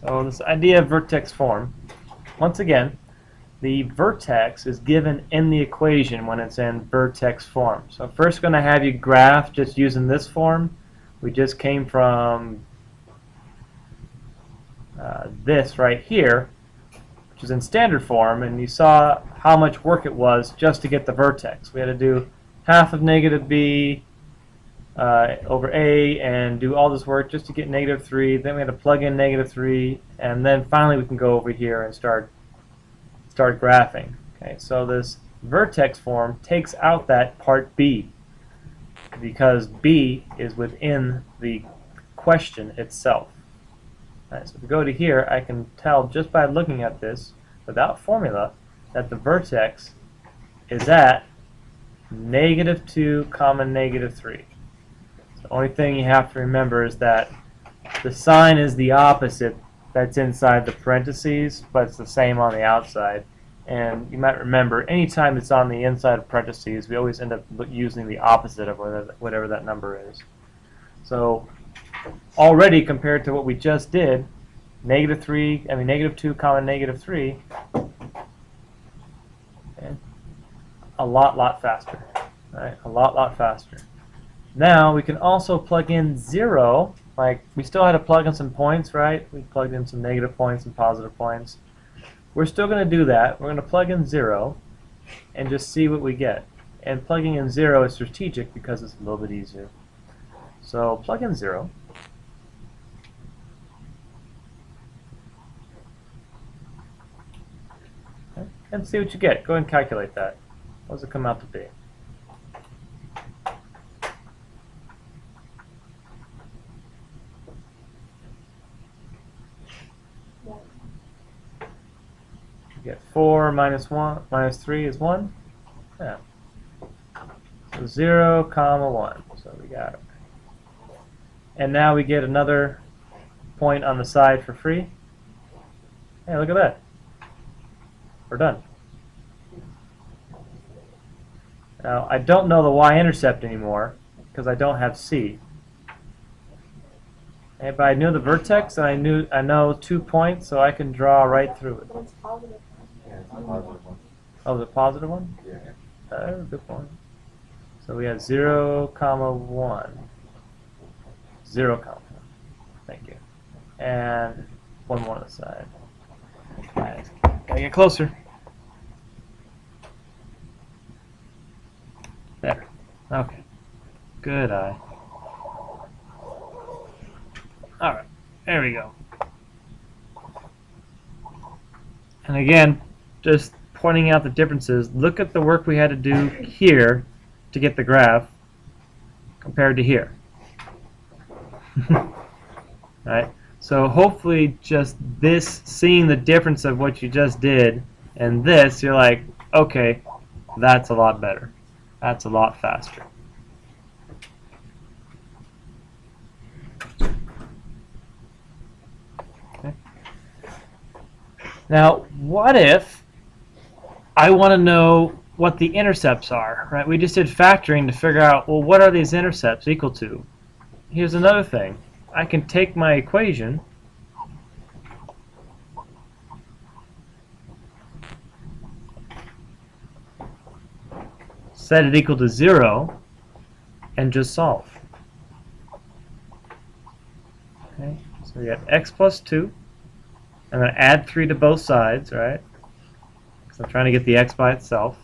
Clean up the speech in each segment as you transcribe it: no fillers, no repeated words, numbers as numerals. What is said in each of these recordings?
So this idea of vertex form, once again, the vertex is given in the equation when it's in vertex form. So first going to have you graph just using this form. We just came from this right here, which is in standard form, and you saw how much work it was just to get the vertex. We had to do half of negative b over a and do all this work just to get -3. Then we had to plug in -3, and then finally we can go over here and start graphing. Okay, so this vertex form takes out that part b because b is within the question itself. Right, so if we go to here, I can tell just by looking at this without formula that the vertex is at -2, -3. The only thing you have to remember is that the sign is the opposite that's inside the parentheses, but it's the same on the outside. And you might remember, anytime it's on the inside of parentheses, we always end up using the opposite of whatever that number is. So already compared to what we just did, -2, -3, okay, a lot faster, right? A lot faster. Now we can also plug in 0. Like, we still had to plug in some points, right? We plugged in some negative points and positive points. We're still going to do that. We're going to plug in 0 and just see what we get. And plugging in 0 is strategic because it's a little bit easier. So plug in 0. Okay, and see what you get. Go ahead and calculate that. What does it come out to be? You get 4 minus 3 is 1. Yeah. So 0, 1. So we got it. And now we get another point on the side for free. Hey, look at that. We're done. Now, I don't know the y-intercept anymore because I don't have c. Okay, but I knew the vertex, and I know 2 points, so I can draw right through it. It's positive. Yeah, it's a positive one. Oh, the positive one? Yeah. Good point. So we have 0, 1. 0, 1. Thank you. And one more on the side. Right. Gotta get closer. There. Okay. Good eye. Alright. There we go. And again, just pointing out the differences. Look at the work we had to do here to get the graph compared to here. Right? So hopefully just this, seeing the difference of what you just did and this, you're like, okay, that's a lot better. That's a lot faster. Okay. Now, what if I want to know what the intercepts are, right? We just did factoring to figure out, well, what are these intercepts equal to? Here's another thing. I can take my equation set it equal to 0 and just solve. Okay, so we got x plus 2. I'm going to add 3 to both sides, right? Because I'm trying to get the x by itself.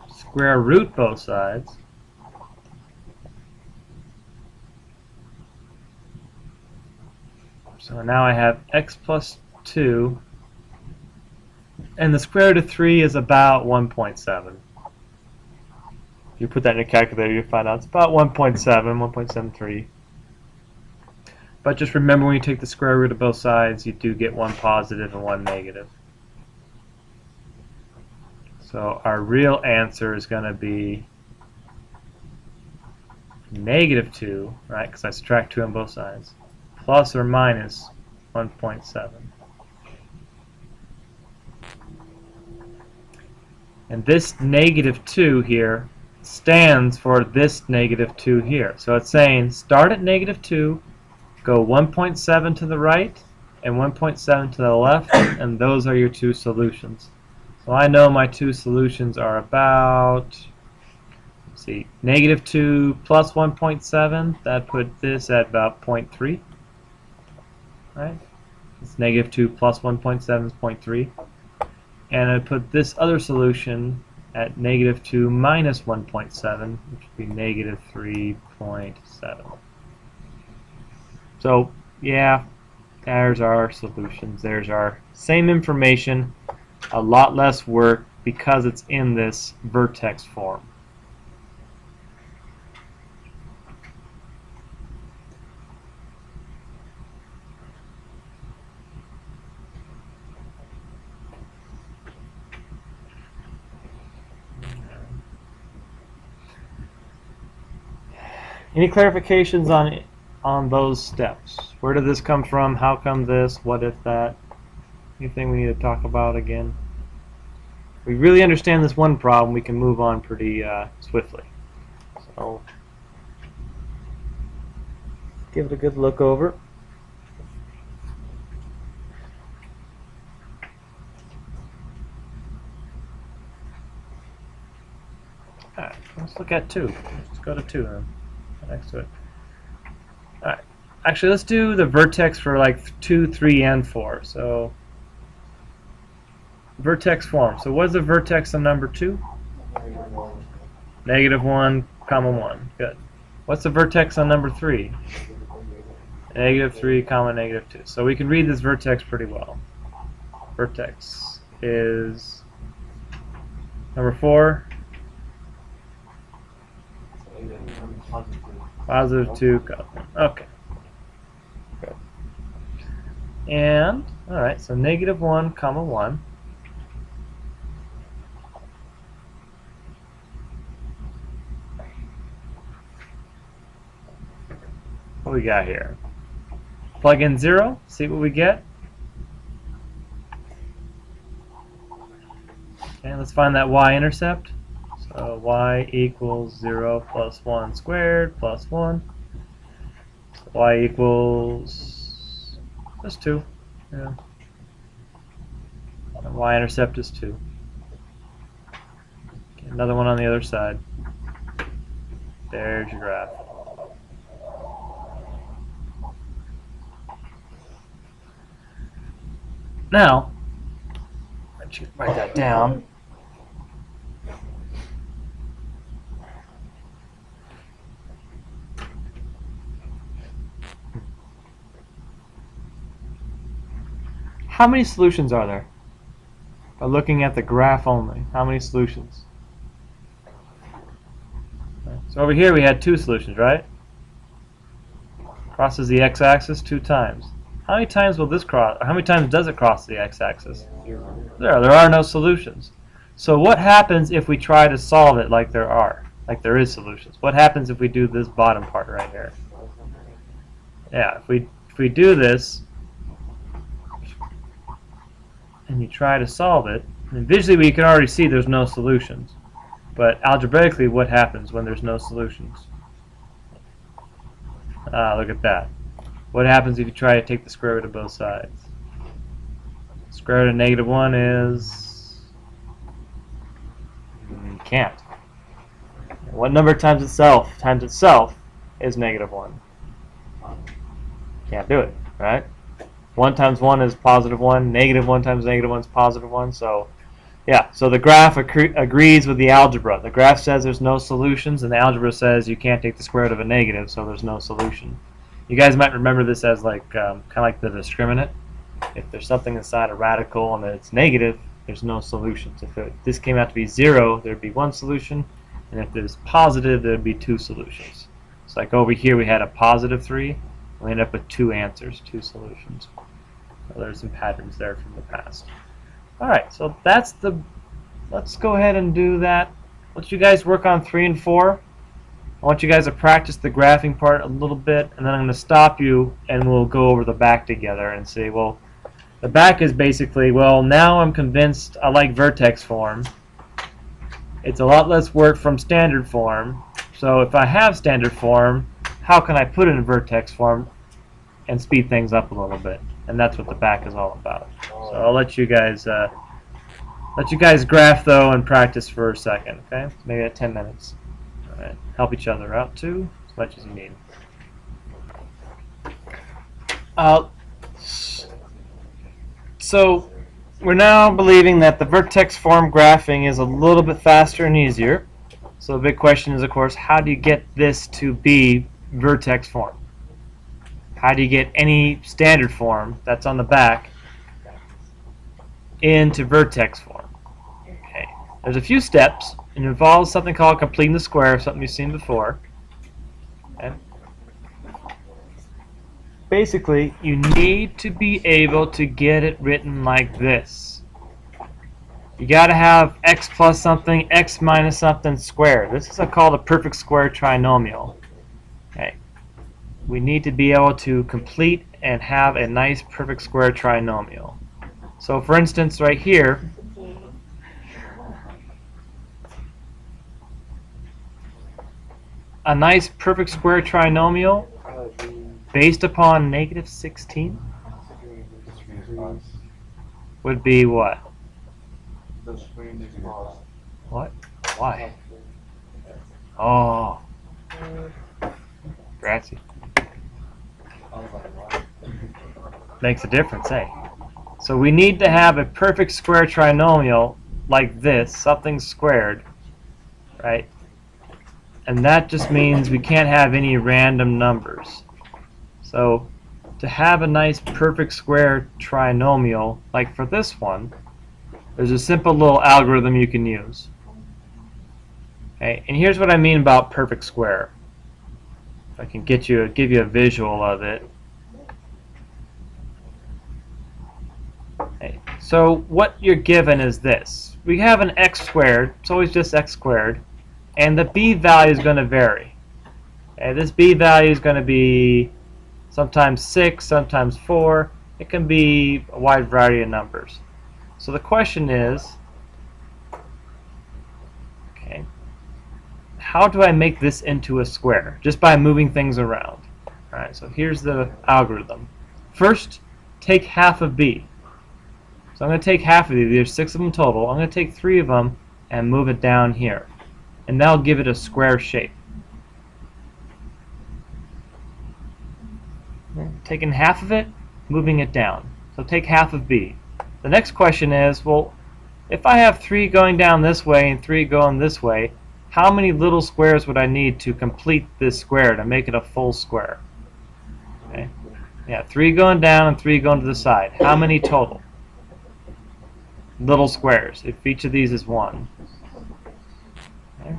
Square root both sides. So now I have x plus 2, and the square root of 3 is about 1.7. If you put that in a calculator, you'll find out it's about 1.7, 1.73. But just remember, when you take the square root of both sides, you do get one positive and one negative. So our real answer is going to be -2, right, because I subtract 2 on both sides, plus or minus 1.7. And this -2 here stands for this negative 2 here. So it's saying start at negative 2, go 1.7 to the right and 1.7 to the left, and those are your two solutions. So I know my two solutions are about, let's see, negative 2 plus 1.7, that put this at about 0.3, right? It's negative 2 plus 1.7 is 0.3. And I put this other solution at negative 2 minus 1.7, which would be negative 3.7. So, yeah, there's our solutions. There's our same information, a lot less work because it's in this vertex form. Any clarifications on those steps? Where did this come from? How come this? What if that? Anything we need to talk about again? If we really understand this one problem, we can move on pretty swiftly. So give it a good look over. Alright, let's look at 2. Let's go to 2 then. Next to it. Alright. Actually, let's do the vertex for like 2, 3, and 4. So, vertex form. So what is the vertex on number 2? Negative 1, comma 1. Good. What's the vertex on number 3? Negative 3, comma negative 2. So we can read this vertex pretty well. Vertex is number 4. Positive 2, comma 1. Okay. Good. And, alright, so negative 1, comma 1. What do we got here? Plug in 0, see what we get. Okay, let's find that y-intercept. So y equals 0 plus 1 squared plus 1. So y equals just 2. Yeah. And y-intercept is 2. Okay, another one on the other side. There's your graph. Now, let you write that down. How many solutions are there? By looking at the graph only, how many solutions? So over here we had 2 solutions, right? Crosses the x-axis 2 times. How many times will this cross? Or how many times does it cross the x-axis? There are no solutions. So what happens if we try to solve it like there is solutions? What happens if we do this bottom part right here? Yeah, if we do this and you try to solve it, and visually we can already see there's no solutions. But algebraically, what happens when there's no solutions? Look at that. What happens if you try to take the square root of both sides? Square root of negative 1 is... You can't. What number times itself is negative 1? Can't do it, right? 1 times 1 is positive 1. Negative 1 times negative 1 is positive 1. So, yeah. So the graph agrees with the algebra. The graph says there's no solutions, and the algebra says you can't take the square root of a negative, so there's no solution. You guys might remember this as like kind of like the discriminant. If there's something inside a radical and it's negative, there's no solutions. If this came out to be 0, there'd be 1 solution, and if it was positive, there'd be 2 solutions. So like over here, we had a positive 3. We end up with 2 answers, 2 solutions. So there's some patterns there from the past. All right, so that's the. Let's go ahead and do that. Let you guys work on 3 and 4. I want you guys to practice the graphing part a little bit, and then I'm going to stop you, and we'll go over the back together and say, well, the back is basically, well, now I'm convinced I like vertex form. It's a lot less work from standard form. So if I have standard form, how can I put it in vertex form and speed things up a little bit? And that's what the back is all about. So I'll let you guys graph though and practice for a second, okay? Maybe at 10 minutes. All right. Help each other out too, as much as you need. So we're now believing that the vertex form graphing is a little bit faster and easier. So the big question is, of course, how do you get this to be vertex form? How do you get any standard form that's on the back into vertex form? Okay. There's a few steps. It involves something called completing the square, something you've seen before. Okay. Basically, you need to be able to get it written like this. You got to have x plus something, x minus something squared. This is called a perfect square trinomial. Okay. We need to be able to complete and have a nice perfect square trinomial. So for instance, right here, a nice perfect square trinomial based upon negative 16 would be what? What? Why? Oh. Grazie. Makes a difference, eh? So we need to have a perfect square trinomial like this, something squared, right? And that just means we can't have any random numbers. So to have a nice perfect square trinomial, like for this one, there's a simple little algorithm you can use. Okay, and here's what I mean about perfect square. If I can give you a visual of it. Okay, so what you're given is this. We have an x squared, it's always just x squared, and the b value is going to vary. Okay, this b value is going to be sometimes 6, sometimes 4. It can be a wide variety of numbers. So the question is, okay, how do I make this into a square? Just by moving things around. Alright, so here's the algorithm. First, take half of b. So I'm going to take half of these. There's 6 of them total. I'm going to take 3 of them and move it down here. And that'll give it a square shape. Taking half of it, moving it down. So take half of b. The next question is, well, if I have 3 going down this way and 3 going this way, how many little squares would I need to complete this square to make it a full square? Okay. Yeah, 3 going down and 3 going to the side. How many total? Little squares, if each of these is 1. Okay.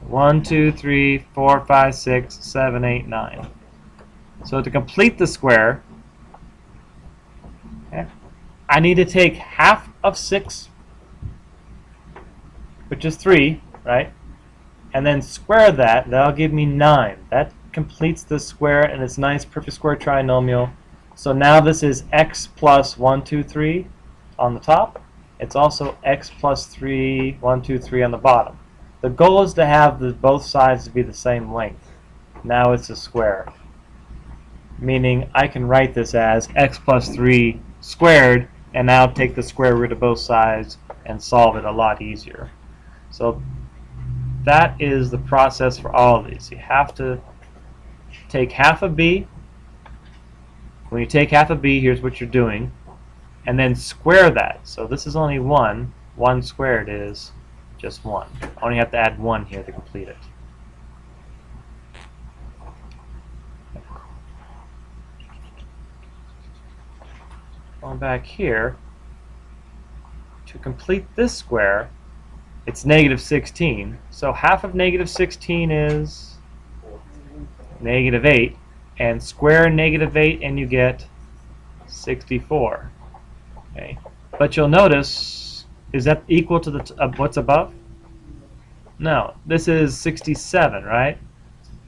1, 2, 3, 4, 5, 6, 7, 8, 9. So to complete the square, okay, I need to take half of 6, which is 3, right? And then square that. That'll give me 9. That completes the square, and it's nice perfect square trinomial. So now this is x plus 1, 2, 3 on the top. It's also x plus 3, 1, 2, 3 on the bottom. The goal is to have both sides to be the same length. Now it's a square. Meaning I can write this as x plus 3 squared, and now take the square root of both sides and solve it a lot easier. So that is the process for all of these. You have to take half of b. When you take half of b, here's what you're doing. And then square that. So this is only 1. 1 squared is just 1. I only have to add 1 here to complete it. Going back here, to complete this square, it's negative 16. So half of negative 16 is negative 8. And square negative 8 and you get 64. Okay. But you'll notice, is that equal to what's above? No, this is 67, right?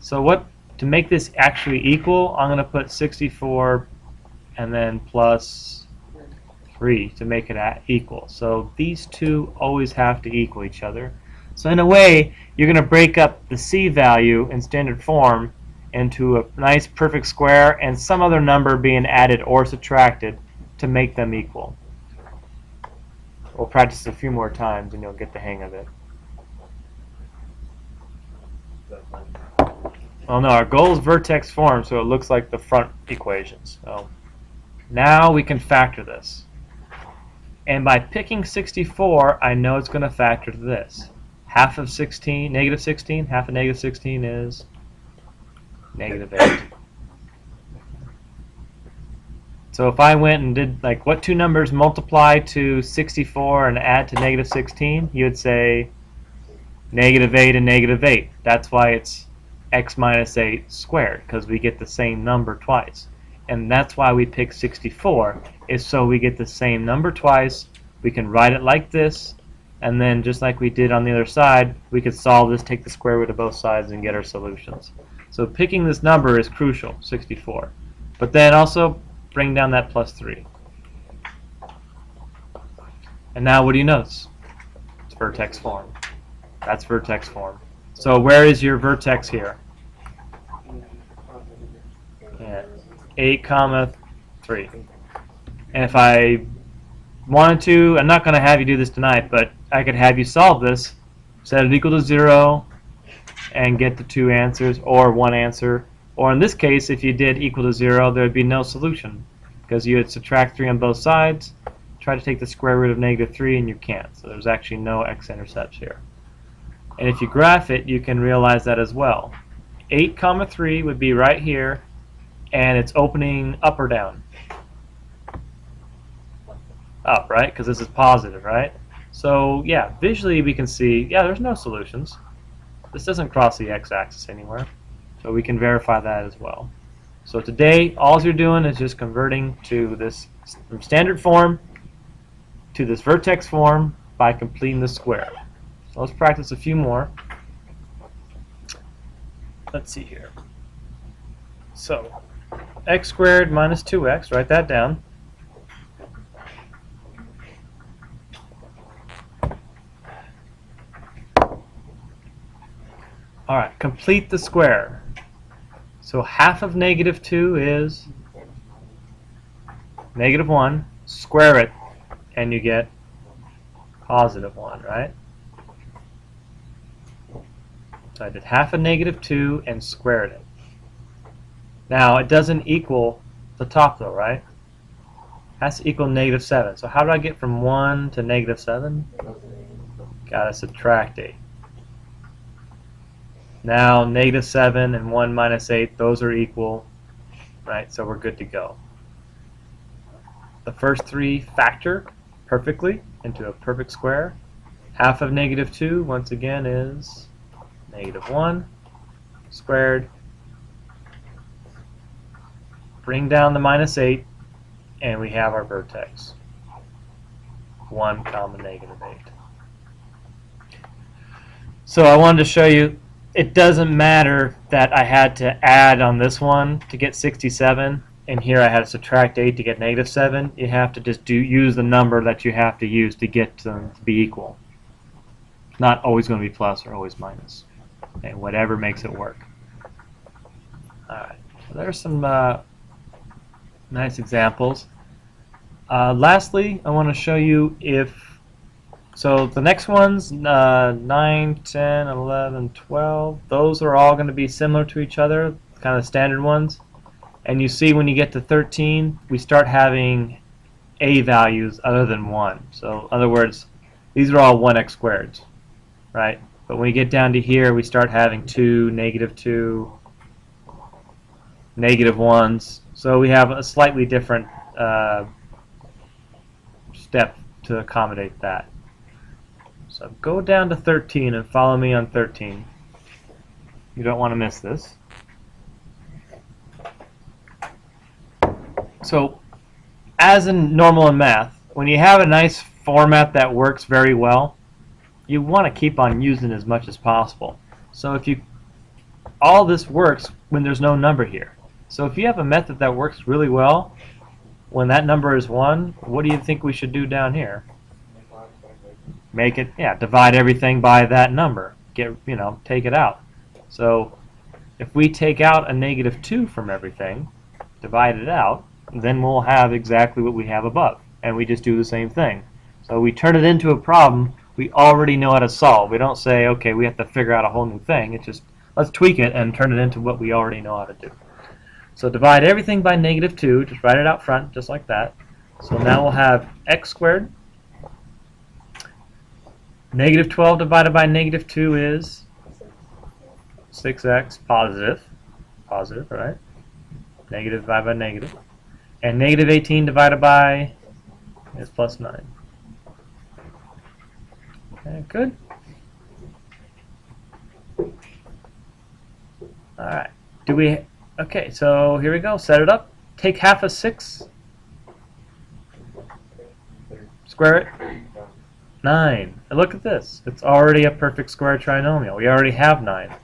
So to make this actually equal, I'm going to put 64 and then plus 3 to make it equal. So these two always have to equal each other. So in a way, you're going to break up the C value in standard form into a nice perfect square and some other number being added or subtracted to make them equal. We'll practice a few more times and you'll get the hang of it. Well, no, our goal is vertex form, so it looks like the front equations. So now we can factor this. And by picking 64, I know it's going to factor to this. Half of 16, negative 16, half of negative 16 is negative 8. So if I went and did, like, what two numbers multiply to 64 and add to negative 16, you would say negative 8 and negative 8. That's why it's x minus 8 squared, because we get the same number twice. And that's why we pick 64, is so we get the same number twice. We can write it like this, and then just like we did on the other side, we could solve this, take the square root of both sides, and get our solutions. So picking this number is crucial, 64. But then also bring down that plus 3. And now what do you notice? It's vertex form. That's vertex form. So where is your vertex here? Yeah, 8, 3. And if I wanted to, I'm not going to have you do this tonight, but I could have you solve this, set it equal to 0, and get the 2 answers, or 1 answer. Or in this case, if you did equal to 0, there would be no solution, because you would subtract 3 on both sides, try to take the square root of negative 3, and you can't. So there's actually no x-intercepts here. And if you graph it, you can realize that as well. 8, 3 would be right here, and it's opening up or down? Up, right? Because this is positive, right? So yeah, visually we can see, yeah, there's no solutions. This doesn't cross the x-axis anywhere. So we can verify that as well. So today, all you're doing is just converting to this from standard form to this vertex form by completing the square. So let's practice a few more. Let's see here. So x squared minus 2x, write that down. All right, complete the square. So half of negative 2 is negative 1. Square it, and you get positive 1, right? So I did half of negative 2 and squared it. Now, it doesn't equal the top, though, right? It has to equal negative 7. So how do I get from 1 to negative 7? Got to subtract 8. Now, negative 7 and 1 minus 8, those are equal, right? So we're good to go. The first 3 factor perfectly into a perfect square. Half of negative 2, once again, is negative 1 squared. Bring down the minus 8, and we have our vertex. 1 comma negative 8. So I wanted to show you, it doesn't matter that I had to add on this one to get 67, and here I had to subtract 8 to get negative 7. You have to just use the number that you have to use to get them to be equal. It's not always going to be plus or always minus. Okay, whatever makes it work. Alright, so there's some nice examples. Lastly, I want to show you so the next ones, 9, 10, 11, 12, those are all going to be similar to each other, kind of standard ones. And you see when you get to 13, we start having a values other than 1. So in other words, these are all 1x squareds, right? But when you get down to here, we start having 2, negative 2, negative 1s. So we have a slightly different step to accommodate that. So go down to 13 and follow me on 13. You don't want to miss this. So as in normal in math, when you have a nice format that works very well, you want to keep on using it as much as possible. So all this works when there's no number here. So if you have a method that works really well, when that number is 1, what do you think we should do down here? make it, divide everything by that number. Take it out. So if we take out a -2 from everything, divide it out, then we'll have exactly what we have above. And we just do the same thing. So we turn it into a problem we already know how to solve. We don't say, okay, we have to figure out a whole new thing. It's just, let's tweak it and turn it into what we already know how to do. So divide everything by -2, just write it out front, just like that. So now we'll have x squared. -12 divided by -2 is 6x, positive, right? Negative divided by negative. And -18 divided by is +9. Okay, good. Alright. Okay, so here we go. Set it up. Take half of 6. Square it. 9. And look at this. It's already a perfect square trinomial. We already have 9.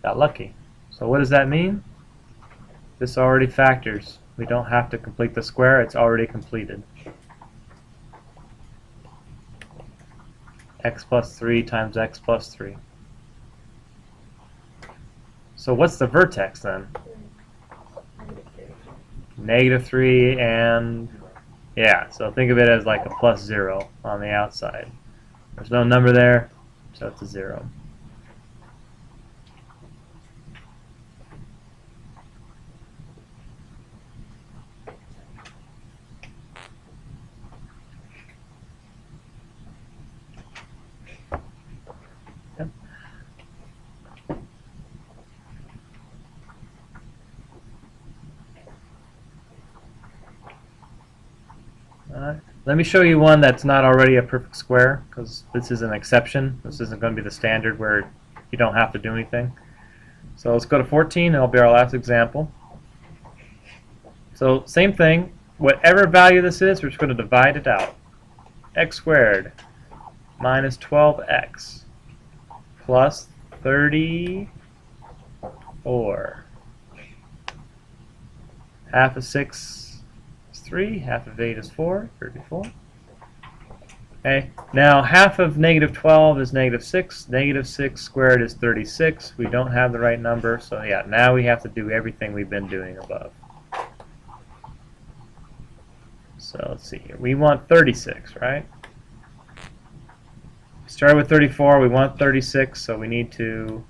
Got lucky. So what does that mean? This already factors. We don't have to complete the square. It's already completed. X plus 3 times x plus 3. So what's the vertex then? -3 and... yeah, so think of it as like a +0 on the outside. There's no number there, so it's a 0. Yep. Let me show you one that's not already a perfect square, because this is an exception. This isn't going to be the standard where you don't have to do anything. So let's go to 14, and it'll be our last example. So same thing. Whatever value this is, we're just going to divide it out. X squared minus 12x plus 34. Half of 6 is 3, half of 8 is 4, 34. Okay, now half of -12 is -6. -6 squared is 36. We don't have the right number, so yeah, now we have to do everything we've been doing above. So let's see here. We want 36, right? Started with 34, we want 36, so we need to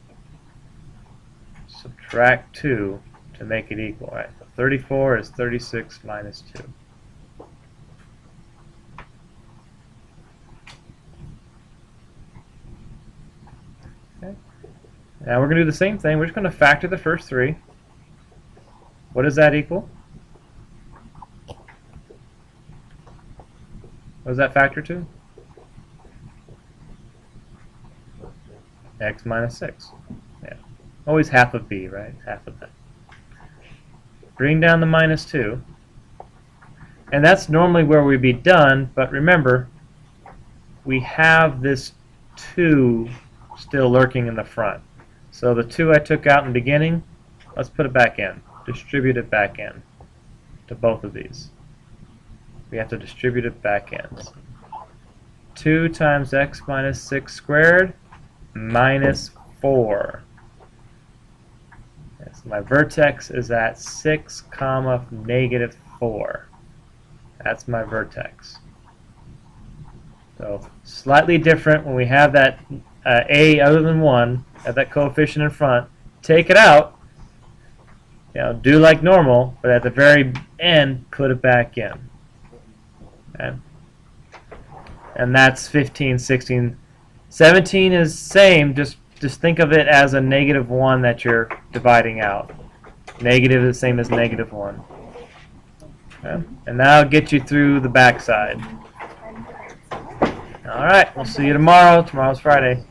subtract 2 to make it equal, right? So 34 is 36 minus 2. Okay. Now we're going to do the same thing. We're just going to factor the first 3. What does that equal? What does that factor to? X minus 6. Yeah. Always half of b, right? Half of that. Bring down the -2. And that's normally where we'd be done, but remember, we have this 2 still lurking in the front. So the 2 I took out in the beginning, let's put it back in. Distribute it back in to both of these. We have to distribute it back in. 2 times x minus 6 squared minus 4. Yes, my vertex is at 6, -4. That's my vertex. So slightly different when we have that a other than 1, have that coefficient in front. Take it out. Do like normal, but at the very end, put it back in. Okay. And that's 15, 16. 17 is same, just think of it as a -1 that you're dividing out. Negative is the same as -1. Okay. And that'll get you through the backside. Alright, we'll see you tomorrow. Tomorrow's Friday.